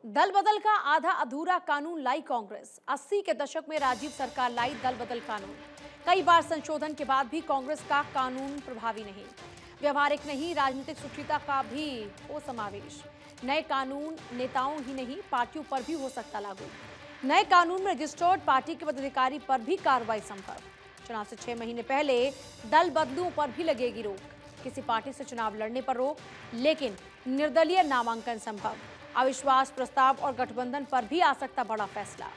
दल बदल का आधा अधूरा कानून लाई कांग्रेस। 80 के दशक में राजीव सरकार लाई दल बदल कानून। कई बार संशोधन के बाद भी कांग्रेस का कानून प्रभावी नहीं, व्यवहारिक नहीं, राजनीतिक सुचिता का भी हो समावेश। नए कानून नेताओं ही नहीं पार्टियों पर भी हो सकता लागू। नए कानून में रजिस्टर्ड पार्टी के पदाधिकारी पर भी कार्रवाई संभव। चुनाव से 6 महीने पहले दल बदलुओं पर भी लगेगी रोक। किसी पार्टी से चुनाव लड़ने पर रोक, लेकिन निर्दलीय नामांकन संभव। अविश्वास प्रस्ताव और गठबंधन पर भी आ सकता बड़ा फैसला।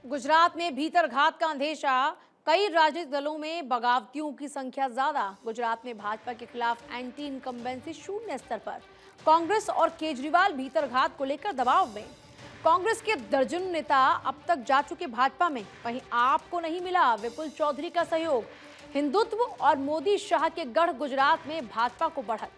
गुजरात में भीतरघात का अंदेशा। कई राजनीतिक दलों में बगावतियों की संख्या ज्यादा। गुजरात में भाजपा के खिलाफ एंटी इनकम्बेंसी शून्य स्तर पर। कांग्रेस और केजरीवाल भीतरघात को लेकर दबाव में। कांग्रेस के दर्जन नेता अब तक जा चुके भाजपा में। वहीं आपको नहीं मिला विपुल चौधरी का सहयोग। हिंदुत्व और मोदी शाह के गढ़ गुजरात में भाजपा को बढ़त।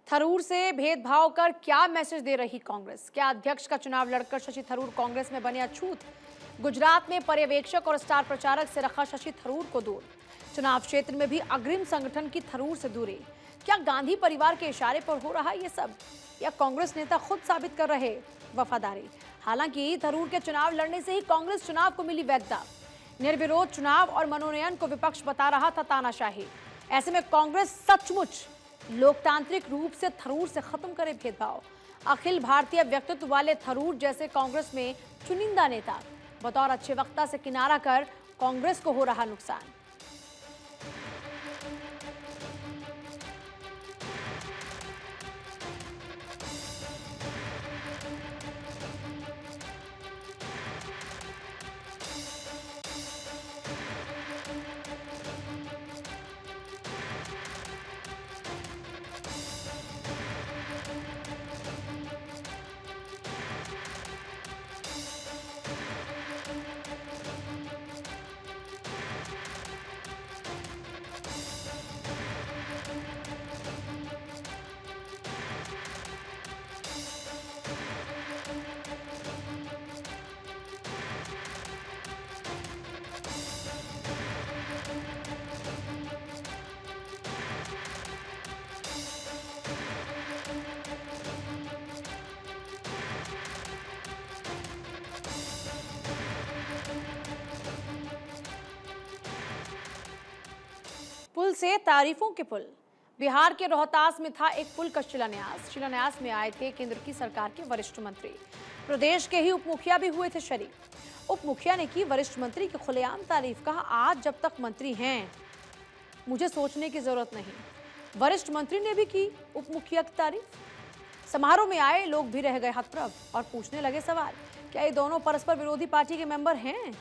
थरूर से भेदभाव कर क्या मैसेज दे रही कांग्रेस? क्या अध्यक्ष का चुनाव लड़कर शशि थरूर कांग्रेस में बने अछूत? गुजरात में पर्यवेक्षक और स्टार प्रचारक से रखा शशि थरूर को दूर। चुनाव क्षेत्र में भी अग्रिम संगठन की थरूर से दूरी। क्या गांधी परिवार के इशारे पर हो रहा ये सब, या कांग्रेस नेता खुद साबित कर रहे वफादारी? हालांकि थरूर के चुनाव लड़ने से ही कांग्रेस चुनाव को मिली वैधता। निर्विरोध चुनाव और मनोनयन को विपक्ष बता रहा था तानाशाही। ऐसे में कांग्रेस सचमुच लोकतांत्रिक रूप से थरूर से खत्म करे भेदभाव। अखिल भारतीय व्यक्तित्व वाले थरूर जैसे कांग्रेस में चुनिंदा नेता बतौर अच्छे वक्ता से किनारा कर कांग्रेस को हो रहा नुकसान। पुल से तारीफों के पुल। बिहार के रोहतास में था एक पुल का शिलान्यास में आए थे केंद्र की सरकार के वरिष्ठ मंत्री। प्रदेश के ही उप मुखिया भी हुए थे शरीक। उप मुखिया ने की वरिष्ठ मंत्री की खुलेआम तारीफ। कहा, आज जब तक मंत्री हैं मुझे सोचने की जरूरत नहीं। वरिष्ठ मंत्री ने भी की उप मुखिया की तारीफ। समारोह में आए लोग भी रह गए हतप्रभ और पूछने लगे सवाल, क्या ये दोनों परस्पर विरोधी पार्टी के मेंबर हैं?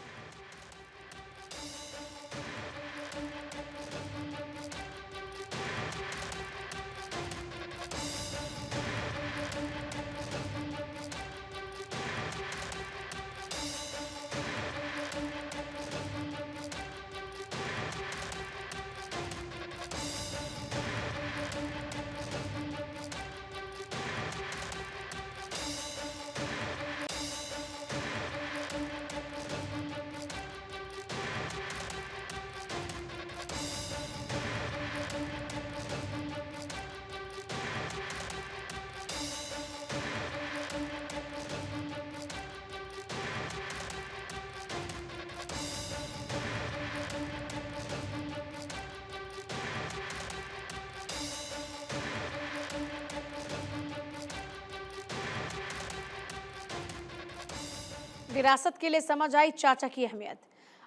विरासत के लिए समझ आई चाचा की अहमियत।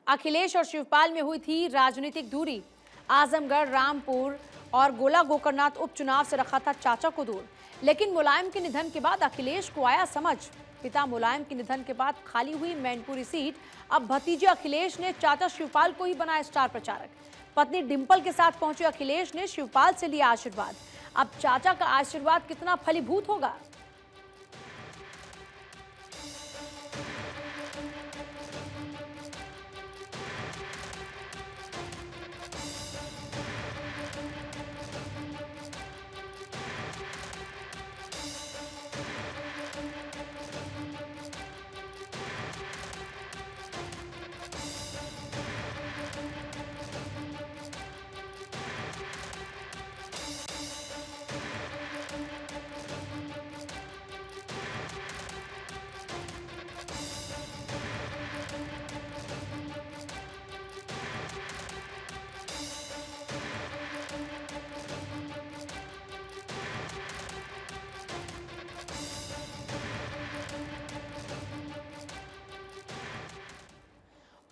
अखिलेश और शिवपाल में हुई थी राजनीतिक दूरी। आजमगढ़, रामपुर और गोला गोकर्णनाथ उपचुनाव से रखा था चाचा को दूर, लेकिन मुलायम के निधन के बाद अखिलेश को आया समझ। पिता मुलायम के निधन के बाद खाली हुई मैनपुरी सीट अब भतीजे अखिलेश ने चाचा शिवपाल को ही बनाया स्टार प्रचारक। पत्नी डिंपल के साथ पहुंचे अखिलेश ने शिवपाल से लिया आशीर्वाद। अब चाचा का आशीर्वाद कितना फलीभूत होगा।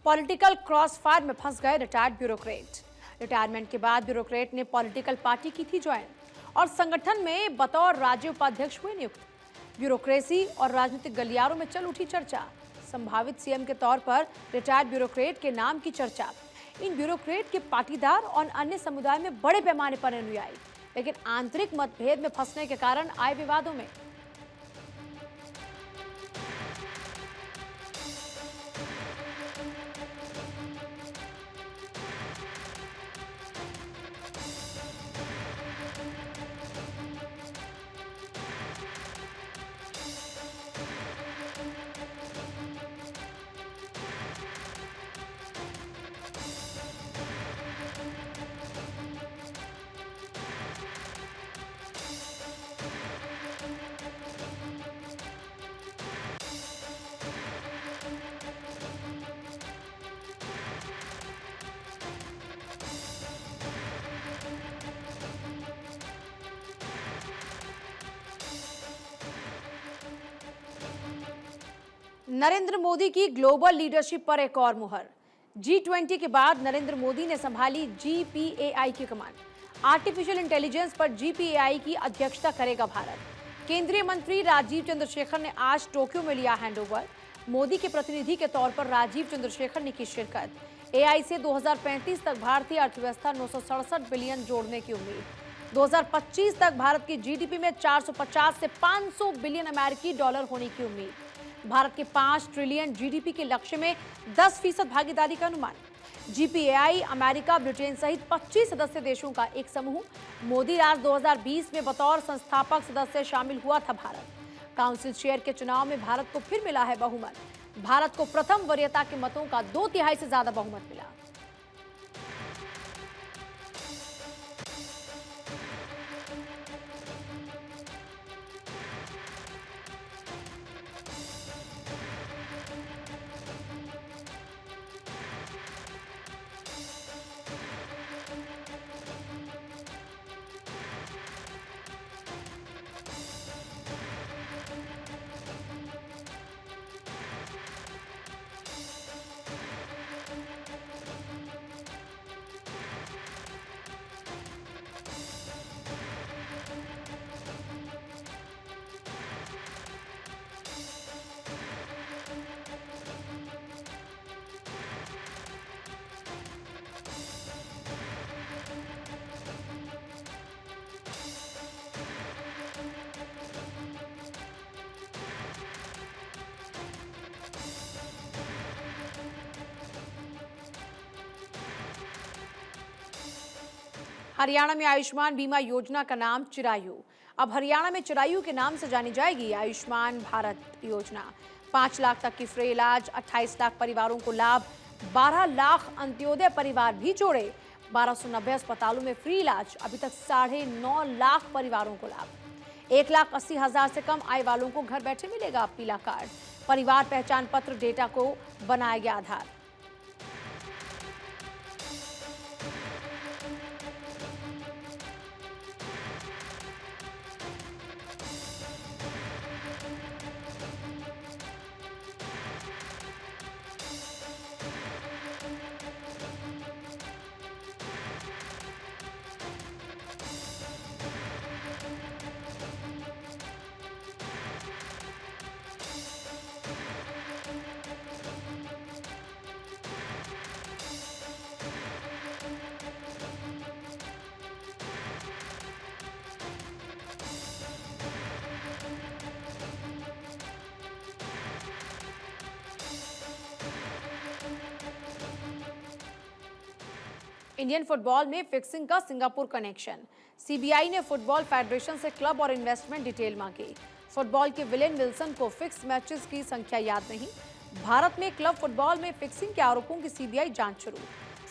पॉलिटिकल क्रॉसफायर में फंस गए रिटायर्ड ब्यूरोक्रेट। रिटायरमेंट के बाद ब्यूरोक्रेट ने पॉलिटिकल पार्टी की थी ज्वाइन और संगठन में बतौर राज्य उपाध्यक्ष हुए नियुक्त। ब्यूरोक्रेसी और राजनीतिक गलियारों में चल उठी चर्चा। संभावित सीएम के तौर पर रिटायर्ड ब्यूरोक्रेट के नाम की चर्चा। इन ब्यूरोक्रेट के पाटीदार और अन्य समुदाय में बड़े पैमाने पर अनुयायी, लेकिन आंतरिक मतभेद में फंसने के कारण आए विवादों में। नरेंद्र मोदी की ग्लोबल लीडरशिप पर एक और मुहर। G20 के बाद नरेंद्र मोदी ने संभाली GPAI की कमान। आर्टिफिशियल इंटेलिजेंस पर GPAI की अध्यक्षता करेगा भारत। केंद्रीय मंत्री राजीव चंद्रशेखर ने आज टोक्यो में लिया हैंडओवर। मोदी के प्रतिनिधि के तौर पर राजीव चंद्रशेखर ने की शिरकत। AI से 2035 तक भारतीय अर्थव्यवस्था 967 बिलियन जोड़ने की उम्मीद। 2025 तक भारत की GDP में 450 से 500 बिलियन अमेरिकी डॉलर होने की उम्मीद। भारत के 5 ट्रिलियन GDP के लक्ष्य में 10% भागीदारी का अनुमान। GPAI अमेरिका, ब्रिटेन सहित 25 सदस्य देशों का एक समूह। मोदी राज 2020 में बतौर संस्थापक सदस्य शामिल हुआ था भारत। काउंसिल चेयर के चुनाव में भारत को फिर मिला है बहुमत। भारत को प्रथम वरीयता के मतों का 2/3 से ज्यादा बहुमत मिला। हरियाणा में आयुष्मान बीमा योजना का नाम चिरायु। अब हरियाणा में चिरायु के नाम से जानी जाएगी आयुष्मान भारत योजना। 5 लाख तक की फ्री इलाज, 28 लाख परिवारों को लाभ, 12 लाख अंत्योदय परिवार भी जोड़े। 1290 अस्पतालों में फ्री इलाज, अभी तक 9.5 लाख परिवारों को लाभ। 1,80,000 से कम आय वालों को घर बैठे मिलेगा पीला कार्ड। परिवार पहचान पत्र डेटा को बनाया गया आधार। इंडियन फुटबॉल में फिक्सिंग का सिंगापुर कनेक्शन। सीबीआई ने फुटबॉल फेडरेशन से क्लब और इन्वेस्टमेंट डिटेल मांगी। फुटबॉल के विलेन विल्सन को फिक्स मैचेस की संख्या याद नहीं। भारत में क्लब फुटबॉल में फिक्सिंग के आरोपों की सीबीआई जांच शुरू।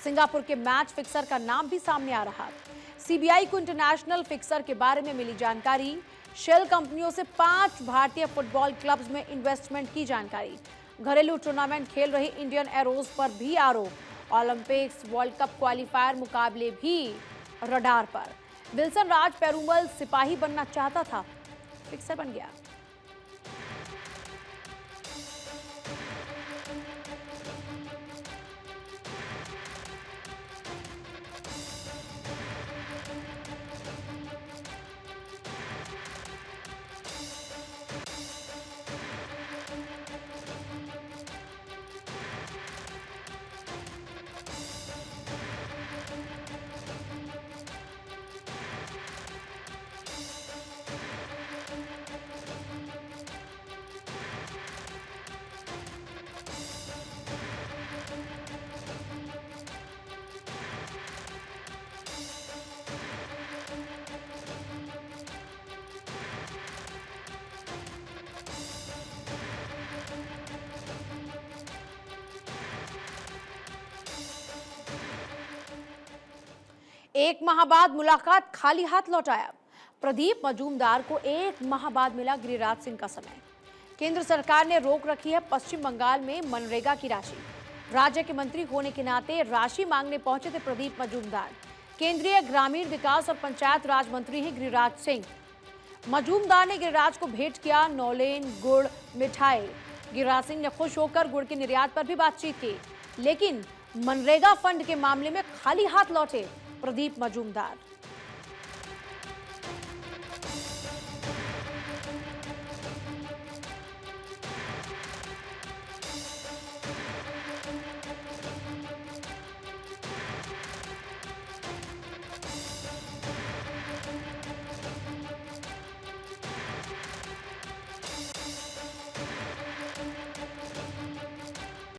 सिंगापुर के मैच फिक्सर का नाम भी सामने आ रहा। सीबीआई को इंटरनेशनल फिक्सर के बारे में मिली जानकारी। शेल कंपनियों से 5 भारतीय फुटबॉल क्लब्स में इन्वेस्टमेंट की जानकारी। घरेलू टूर्नामेंट खेल रही इंडियन एरोज पर भी आरोप। ओलंपिक्स, वर्ल्ड कप क्वालिफायर मुकाबले भी रडार पर। विल्सन राज पेरूमल सिपाही बनना चाहता था, फिक्सर बन गया। एक माह बाद मुलाकात, खाली हाथ लौटाया। प्रदीप मजूमदार को एक माह बाद मिला गिरिराज सिंह का समय। केंद्र सरकार ने रोक रखी है पश्चिम बंगाल में मनरेगा की राशि। राज्य के मंत्री होने के नाते राशि मांगने पहुंचे थे प्रदीप मजूमदार। केंद्रीय ग्रामीण विकास और पंचायत राज मंत्री हैं गिरिराज सिंह। मजूमदार ने गिरिराज को भेंट किया नौलेन, गुड़, मिठाई। गिरिराज सिंह ने खुश होकर गुड़ के निर्यात पर भी बातचीत की, लेकिन मनरेगा फंड के मामले में खाली हाथ लौटे प्रदीप मजूमदार।